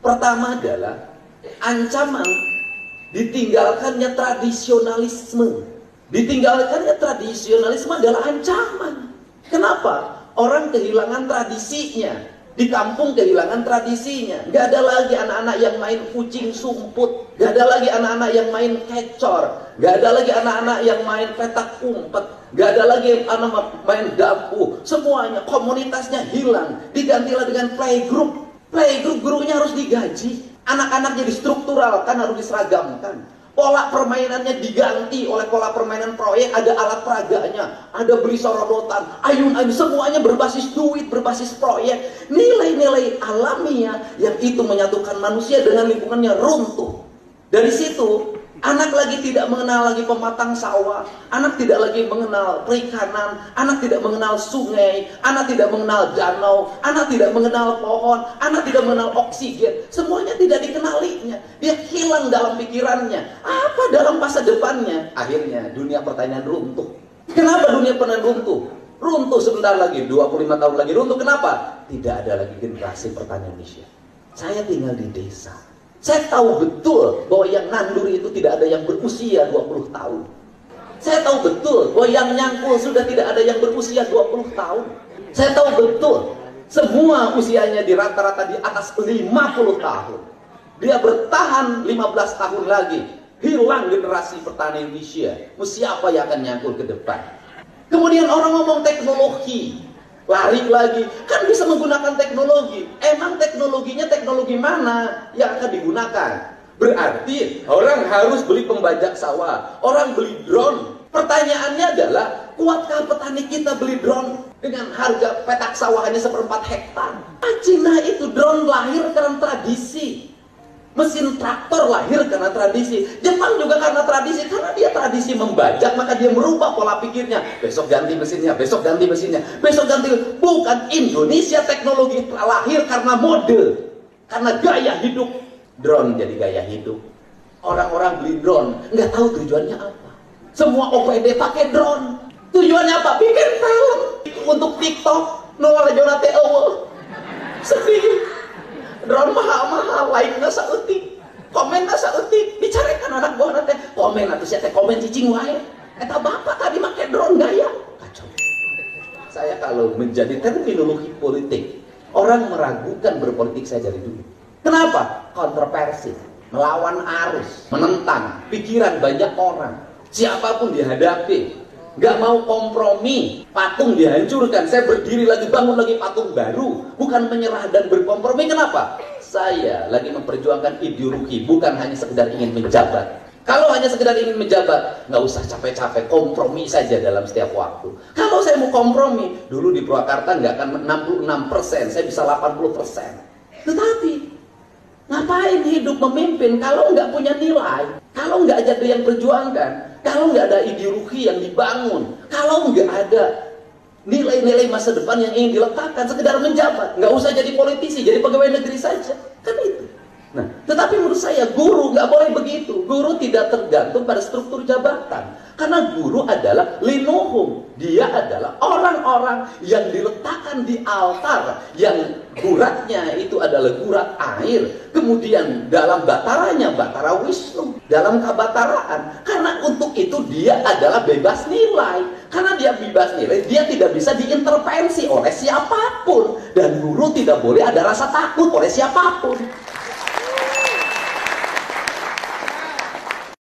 Pertama adalah ancaman ditinggalkannya tradisionalisme. Ditinggalkannya tradisionalisme adalah ancaman. Kenapa? Orang kehilangan tradisinya. Di kampung kehilangan tradisinya. Gak ada lagi anak-anak yang main kucing sumput. Gak ada lagi anak-anak yang main kecor. Gak ada lagi anak-anak yang main petak umpet. Gak ada lagi anak main dapur. Semuanya, komunitasnya hilang. Digantilah dengan playgroup. Playgroup gurunya harus digaji. Anak-anaknya distrukturalkan, harus diseragamkan. Pola permainannya diganti oleh pola permainan proyek. Ada alat peraganya, ada beli sorodotan, ayun-ayun, semuanya berbasis duit, berbasis proyek. Nilai-nilai alamiah yang itu menyatukan manusia dengan lingkungannya runtuh. Dari situ anak lagi tidak mengenal lagi pematang sawah, anak tidak lagi mengenal perikanan, anak tidak mengenal sungai, anak tidak mengenal danau, anak tidak mengenal pohon, anak tidak mengenal oksigen. Semuanya tidak dikenalinya. Dia hilang dalam pikirannya. Apa dalam masa depannya? Akhirnya dunia pertanian runtuh. Kenapa dunia pertanian runtuh? Runtuh sebentar lagi, 25 tahun lagi runtuh. Kenapa? Tidak ada lagi generasi pertanian Indonesia. Saya tinggal di desa. Saya tahu betul bahwa yang nanduri itu tidak ada yang berusia 20 tahun. Saya tahu betul bahwa yang nyangkul sudah tidak ada yang berusia 20 tahun. Saya tahu betul semua usianya di rata-rata di atas 50 tahun. Dia bertahan 15 tahun lagi. Hilang generasi petani Indonesia. Siapa yang akan nyangkul ke depan? Kemudian orang ngomong teknologi. Lari lagi, kan bisa menggunakan teknologi. Emang teknologinya teknologi mana yang akan digunakan? Berarti orang harus beli pembajak sawah, orang beli drone. Pertanyaannya adalah, kuatkah petani kita beli drone dengan harga petak sawah hanya 1/4 hektar? Cina itu drone lahir karena tradisi. Mesin traktor lahir karena tradisi. Jepang juga karena tradisi. Karena dia tradisi membajak, maka dia merubah pola pikirnya. Besok ganti mesinnya, besok ganti mesinnya, besok ganti. Bukan. Indonesia teknologi lahir karena mode, karena gaya hidup. Drone jadi gaya hidup. Orang-orang beli drone, nggak tahu tujuannya apa. Semua OPD pakai drone. Tujuannya apa? Bikin film untuk TikTok. Nolah Jonate Ewo. Sedih. Drone mahal-mahal, lainnya sautik, komen sautik, bicarakan anak buah nanti, komen atau siapa komen cicing wae, eta bapak tadi pakai drone gaya, kacau. Saya kalau menjadi terminologi politik, orang meragukan berpolitik saya dari dulu. Kenapa? Kontroversi, melawan arus, menentang pikiran banyak orang, siapapun dihadapi. Gak mau kompromi, patung dihancurkan, saya berdiri lagi, bangun lagi patung baru, bukan menyerah dan berkompromi. Kenapa? Saya lagi memperjuangkan ideologi, bukan hanya sekedar ingin menjabat. Kalau hanya sekedar ingin menjabat, nggak usah capek-capek, kompromi saja dalam setiap waktu. Kalau saya mau kompromi, dulu di Purwakarta nggak akan 66%, saya bisa 80%. Tetapi ngapain hidup memimpin kalau nggak punya nilai, kalau nggak ada yang perjuangkan, kalau nggak ada ideologi yang dibangun, kalau nggak ada nilai-nilai masa depan yang ingin diletakkan, sekedar menjabat, nggak usah jadi politisi, jadi pegawai negeri saja, kan itu. Nah, tetapi menurut saya guru nggak boleh begitu. Guru tidak tergantung pada struktur jabatan, karena guru adalah linuhum. Dia adalah orang-orang yang diletakkan di altar, yang guratnya itu adalah gurat air. Kemudian dalam bataranya, batara Wisnu, dalam kabataraan. Karena untuk itu dia adalah bebas nilai. Karena dia bebas nilai, dia tidak bisa diintervensi oleh siapapun. Dan guru tidak boleh ada rasa takut oleh siapapun.